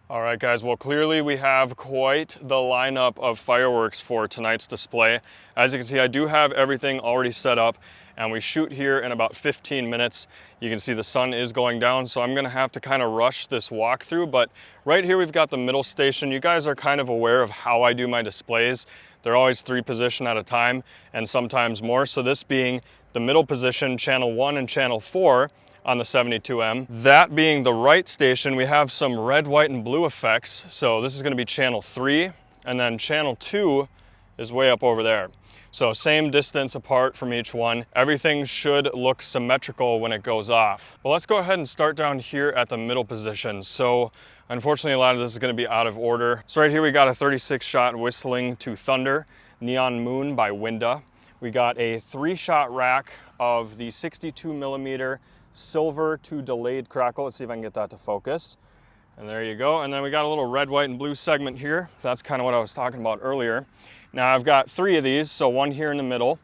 All right, guys, well, clearly we have quite the lineup of fireworks for tonight's display. As you can see, I do have everything already set up, and we shoot here in about 15 minutes. You can see the sun is going down, so I'm gonna have to kind of rush this walkthrough, but right here we've got the middle station. You guys are kind of aware of how I do my displays. They're always 3 position at a time, and sometimes more, so this being the middle position, channel 1 and channel 4, on the 72M. That being the right station, we have some red, white, and blue effects. So this is gonna be channel 3, and then channel 2 is way up over there. So same distance apart from each one. Everything should look symmetrical when it goes off. Well, let's go ahead and start down here at the middle position. So unfortunately, a lot of this is gonna be out of order. So right here, we got a 36-shot Whistling to Thunder, Neon Moon by Winda. We got a 3-shot rack of the 62mm silver to delayed crackle. Let's see if I can get that to focus. And there you go. And then we got a little red, white, and blue segment here. That's kind of what I was talking about earlier. Now I've got 3 of these, so one here in the middle,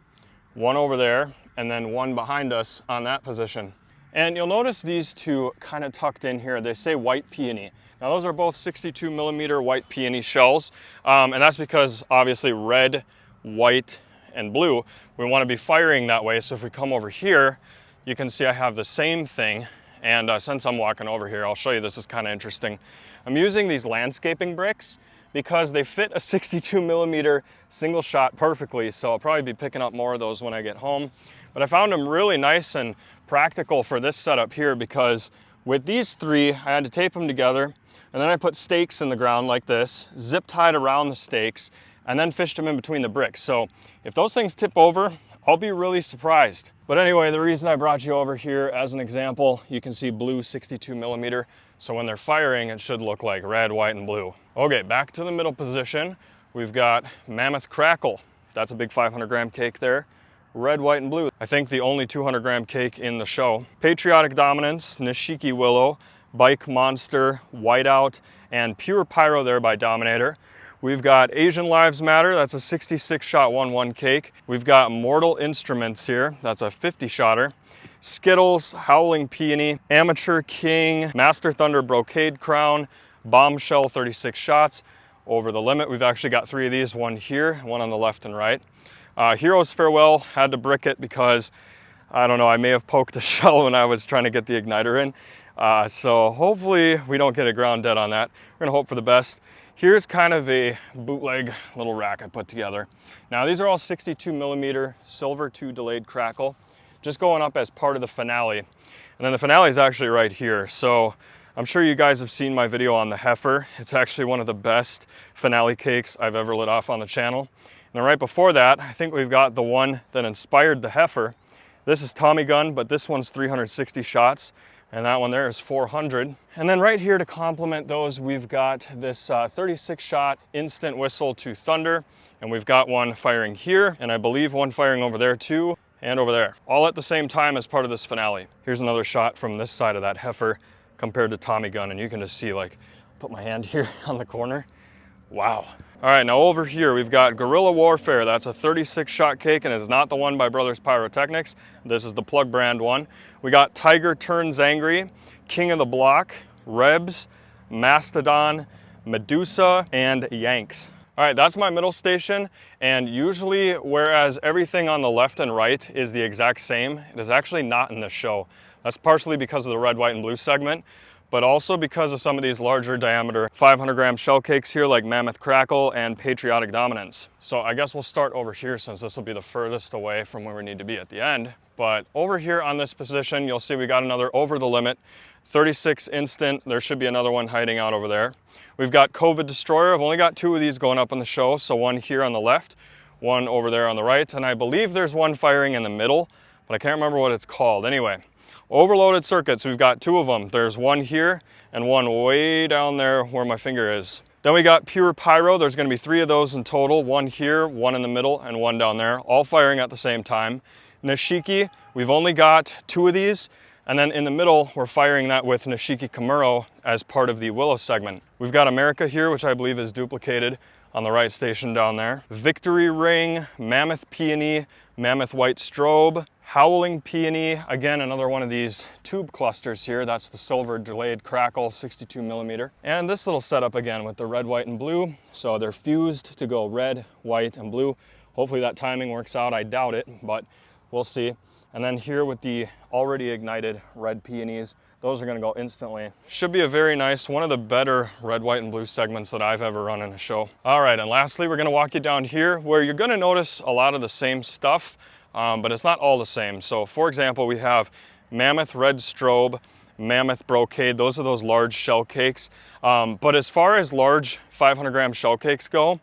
one over there, and then one behind us on that position. And you'll notice these 2 kind of tucked in here. They say white peony. Now those are both 62mm white peony shells, and that's because obviously red, white, and blue, we want to be firing that way. So if we come over here, you can see I have the same thing, and since I'm walking over here, I'll show you. This is kind of interesting. I'm using these landscaping bricks because they fit a 62mm single shot perfectly, so I'll probably be picking up more of those when I get home. But I found them really nice and practical for this setup here, because with these 3, I had to tape them together, and then I put stakes in the ground like this, zip tied around the stakes, and then fished them in between the bricks. So if those things tip over, I'll be really surprised. But anyway, the reason I brought you over here as an example, you can see blue 62mm. So when they're firing, it should look like red, white, and blue. Okay, back to the middle position. We've got Mammoth Crackle. That's a big 500-gram cake there. Red, white, and blue. I think the only 200-gram cake in the show. Patriotic Dominance, Nishiki Willow, Bike Monster, Whiteout, and Pure Pyro there by Dominator. We've got Asian Lives Matter, that's a 66-shot 1-1 cake. We've got Mortal Instruments here, that's a 50-shotter. Skittles, Howling Peony, Amateur King, Master Thunder Brocade Crown, Bombshell 36 shots. Over the limit, we've actually got 3 of these, one here, one on the left and right. Hero's Farewell, had to brick it because, I don't know, I may have poked a shell when I was trying to get the igniter in. So hopefully we don't get a ground dead on that. We're gonna hope for the best. Here's kind of a bootleg little rack I put together. Now these are all 62mm silver to delayed crackle, just going up as part of the finale. And then the finale is actually right here. So I'm sure you guys have seen my video on the heifer. It's actually one of the best finale cakes I've ever lit off on the channel. And then right before that, I think we've got the one that inspired the heifer. This is Tommy gun, but this one's 360 shots. And that one there is 400. And then right here to complement those, we've got this 36-shot instant whistle to Thunder. And we've got one firing here, and I believe one firing over there too, and over there. All at the same time as part of this finale. Here's another shot from this side of that heifer compared to Tommy gun, and you can just see, like, put my hand here on the corner. Wow. All right, now over here, we've got Guerrilla Warfare. That's a 36-shot cake, and it's not the one by CodyBPyrotechnics. This is the plug brand one. We got Tiger Turns Angry, King of the Block, Rebs, Mastodon, Medusa, and Yanks. All right, that's my middle station, and usually, whereas everything on the left and right is the exact same, it is actually not in this show. That's partially because of the red, white, and blue segment, but also because of some of these larger diameter 500-gram shell cakes here like Mammoth Crackle and Patriotic Dominance. So I guess we'll start over here since this will be the furthest away from where we need to be at the end. But over here on this position, you'll see we got another over the limit, 36 instant. There should be another one hiding out over there. We've got COVID Destroyer. I've only got 2 of these going up on the show. So one here on the left, one over there on the right. And I believe there's one firing in the middle, but I can't remember what it's called. Anyway. Overloaded circuits, we've got 2 of them. There's one here and one way down there where my finger is. Then we got Pure Pyro. There's gonna be 3 of those in total. One here, one in the middle, and one down there, all firing at the same time. Nishiki, we've only got 2 of these. And then in the middle, we're firing that with Nishiki Kamuro as part of the Willow segment. We've got America here, which I believe is duplicated on the right station down there. Victory Ring, Mammoth Peony, Mammoth White Strobe, Howling Peony, again, another one of these tube clusters here. That's the silver delayed crackle, 62 millimeter. And this little setup again with the red, white, and blue. So they're fused to go red, white, and blue. Hopefully that timing works out. I doubt it, but we'll see. And then here with the already ignited red peonies, those are gonna go instantly. Should be a very nice, one of the better red, white, and blue segments that I've ever run in a show. All right, and lastly, we're gonna walk you down here where you're gonna notice a lot of the same stuff, but it's not all the same. So for example, we have Mammoth Red Strobe, Mammoth Brocade. Those are those large shell cakes. But as far as large 500-gram shell cakes go,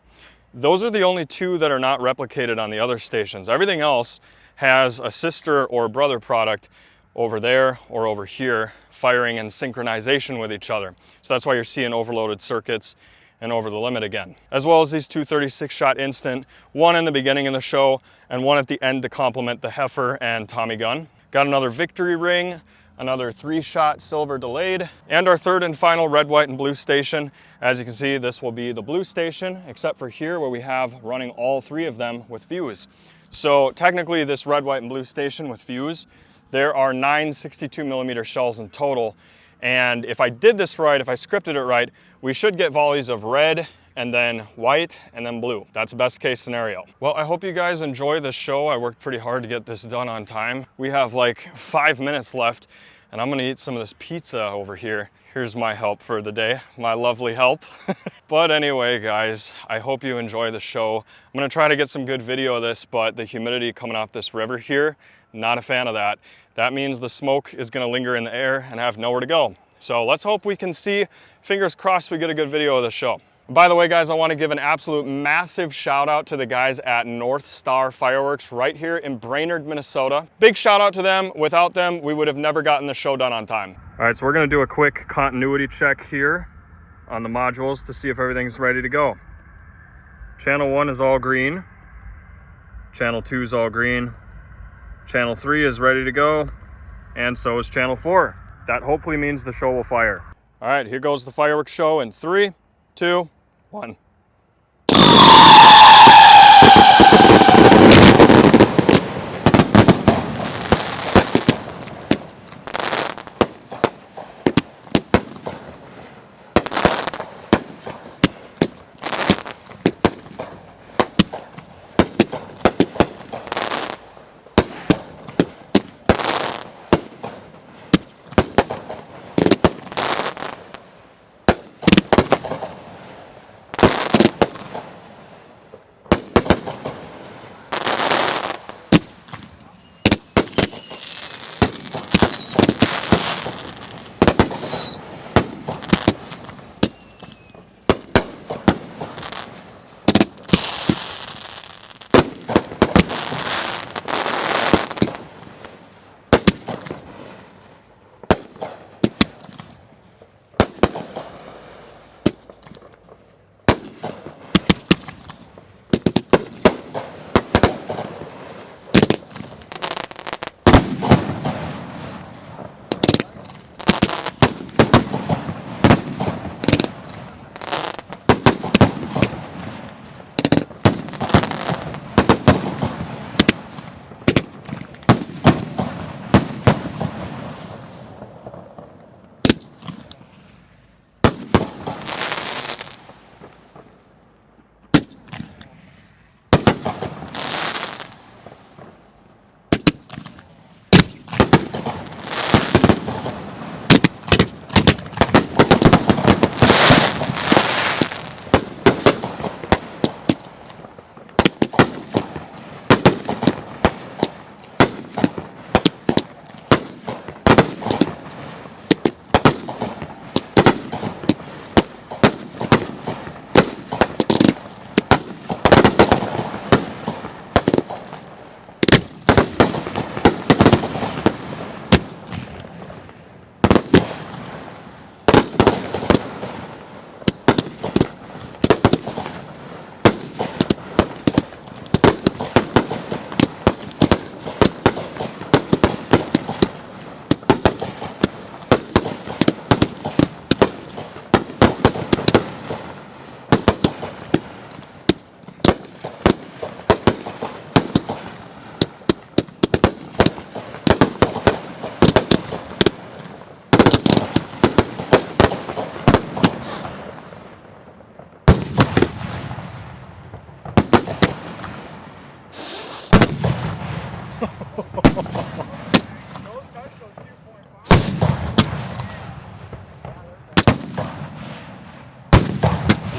those are the only two that are not replicated on the other stations. Everything else has a sister or brother product over there or over here firing in synchronization with each other. So that's why you're seeing overloaded circuits and over the limit again. As well as these two 36-shot instant, one in the beginning of the show and one at the end to complement the Heifer and Tommy gun. Got another Victory Ring, another 3-shot silver delayed, and our third and final red, white, and blue station. As you can see, this will be the blue station, except for here where we have running all 3 of them with fuse. So technically this red, white, and blue station with fuse, there are 9 62 millimeter shells in total. And if I did this right, if I scripted it right, we should get volleys of red and then white and then blue. That's best case scenario. Well, I hope you guys enjoy this show. I worked pretty hard to get this done on time. We have like 5 minutes left and I'm gonna eat some of this pizza over here. Here's my help for the day, my lovely help. But anyway, guys, I hope you enjoy the show. I'm gonna try to get some good video of this, but the humidity coming off this river here, not a fan of that. That means the smoke is gonna linger in the air and have nowhere to go. So let's hope we can see, fingers crossed we get a good video of the show. By the way, guys, I want to give an absolute massive shout out to the guys at North Star Fireworks right here in Brainerd, Minnesota. Big shout out to them. Without them, we would have never gotten the show done on time. All right, so we're gonna do a quick continuity check here on the modules to see if everything's ready to go. Channel 1 is all green. Channel 2 is all green. Channel 3 is ready to go. And so is channel 4. That hopefully means the show will fire. All right, here goes the fireworks show in 3, 2, 1.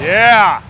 Yeah.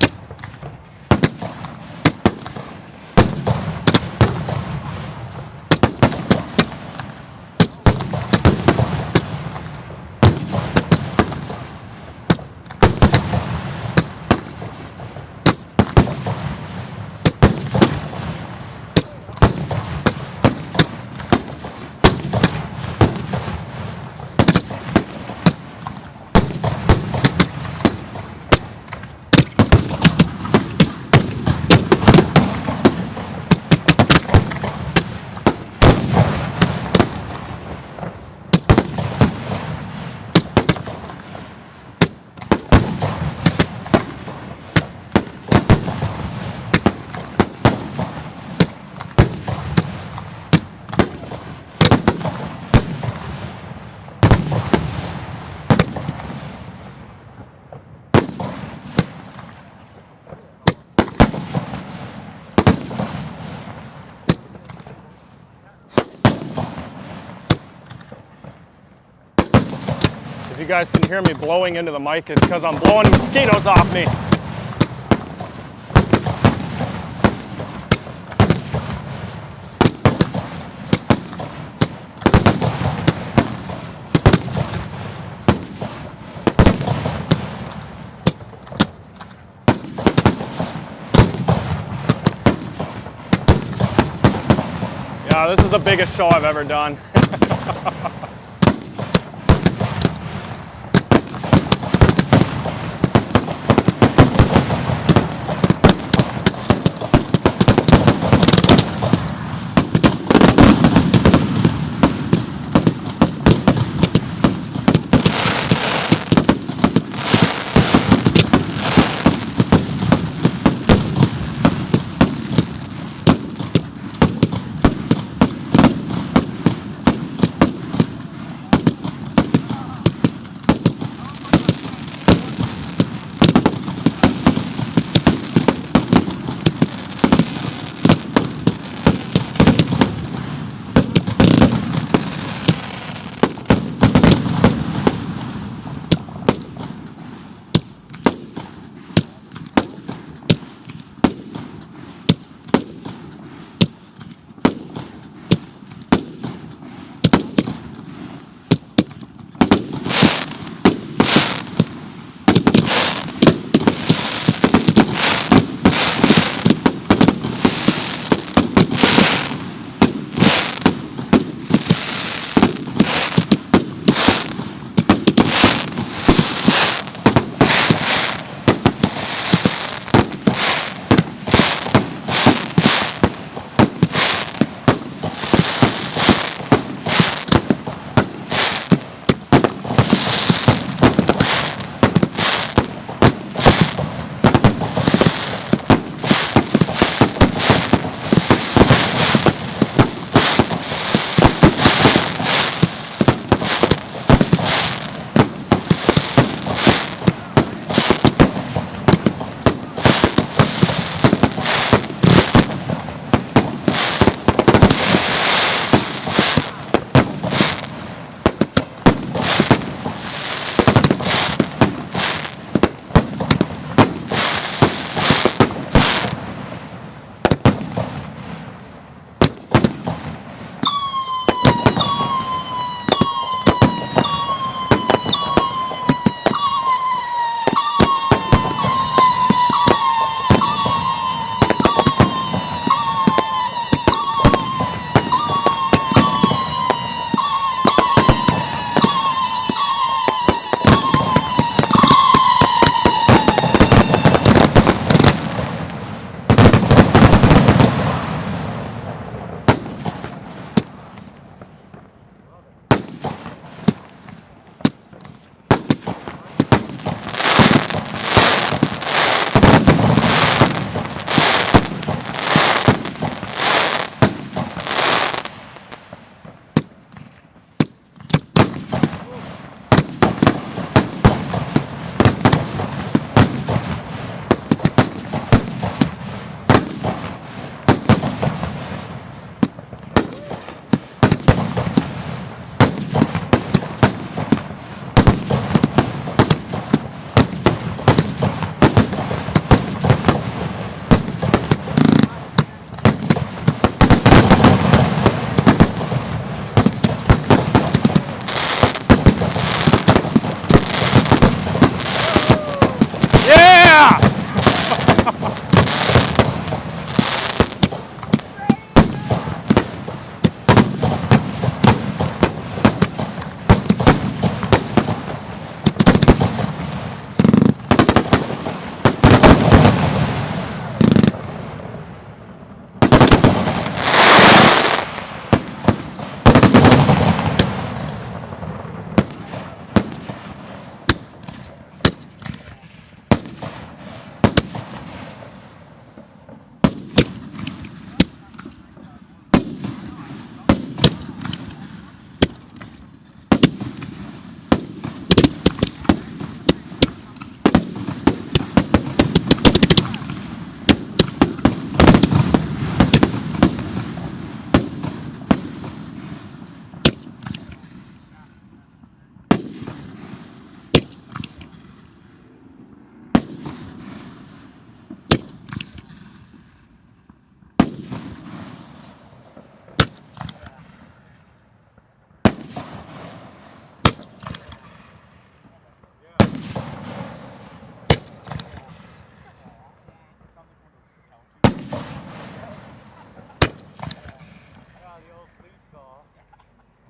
If you guys can hear me blowing into the mic, it's because I'm blowing mosquitoes off me. Yeah, this is the biggest show I've ever done.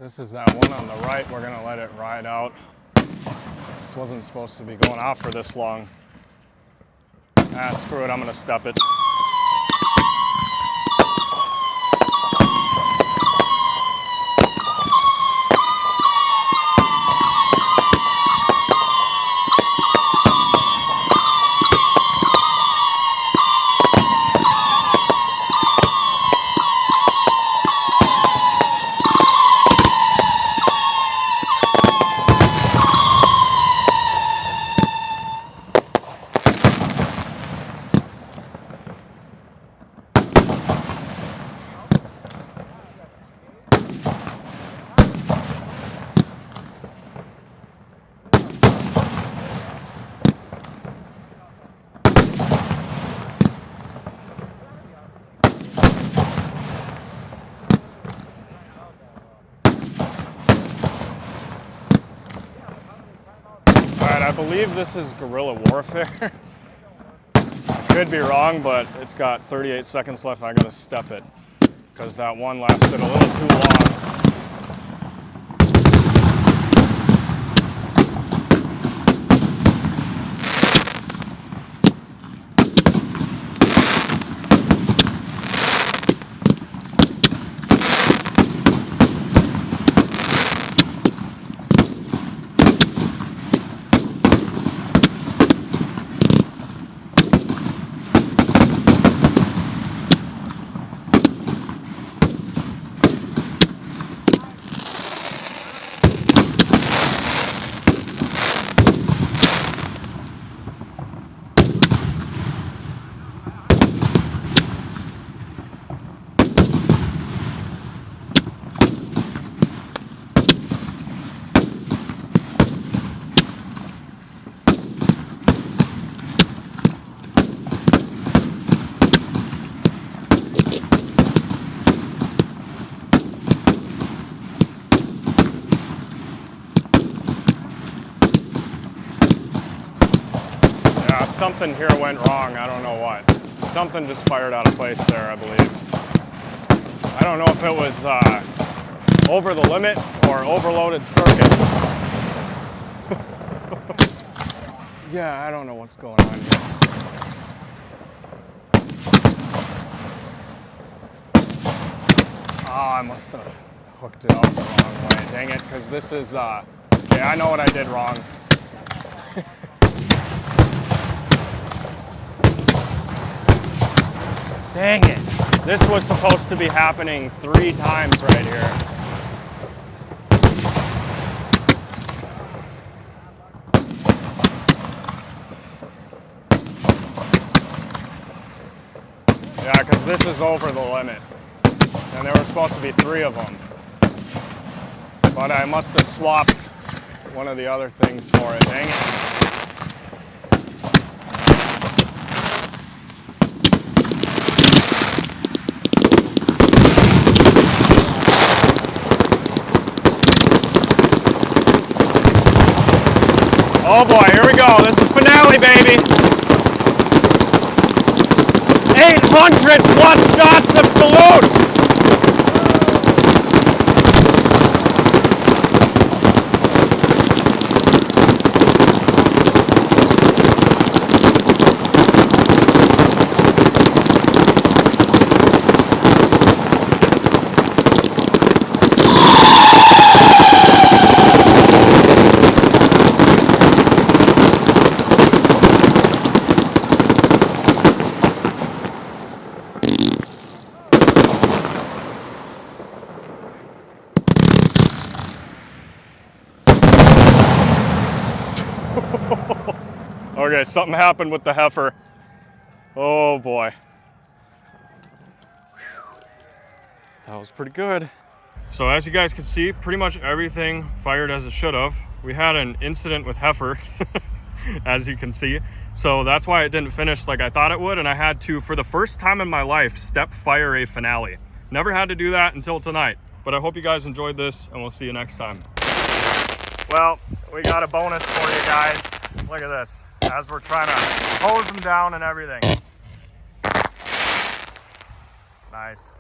This is that one on the right. We're gonna let it ride out. This wasn't supposed to be going off for this long. Ah, screw it, I'm gonna step it. I believe this is guerrilla warfare. I could be wrong, but it's got 38 seconds left. I gotta step it because that one lasted a little too long. Something here went wrong. I don't know what. Something just fired out of place there, I believe. I don't know if it was over the limit or overloaded circuits. Yeah, I don't know what's going on here. Oh, I must have hooked it up the wrong way. Dang it, because this is, yeah, I know what I did wrong. Dang it. This was supposed to be happening 3 times right here. Yeah, because this is over the limit. And there were supposed to be 3 of them. But I must have swapped one of the other things for it. Dang it. Oh boy, here we go. This is finale, baby. 800 plus shots of salutes. Okay, something happened with the heifer. Oh boy. That was pretty good. So as you guys can see, pretty much everything fired as it should have. We had an incident with heifer, as you can see. So that's why it didn't finish like I thought it would, and I had to, for the first time in my life, step fire a finale. Never had to do that until tonight. But I hope you guys enjoyed this, and we'll see you next time. Well, we got a bonus for you guys. Look at this, as we're trying to hose them down and everything. Nice.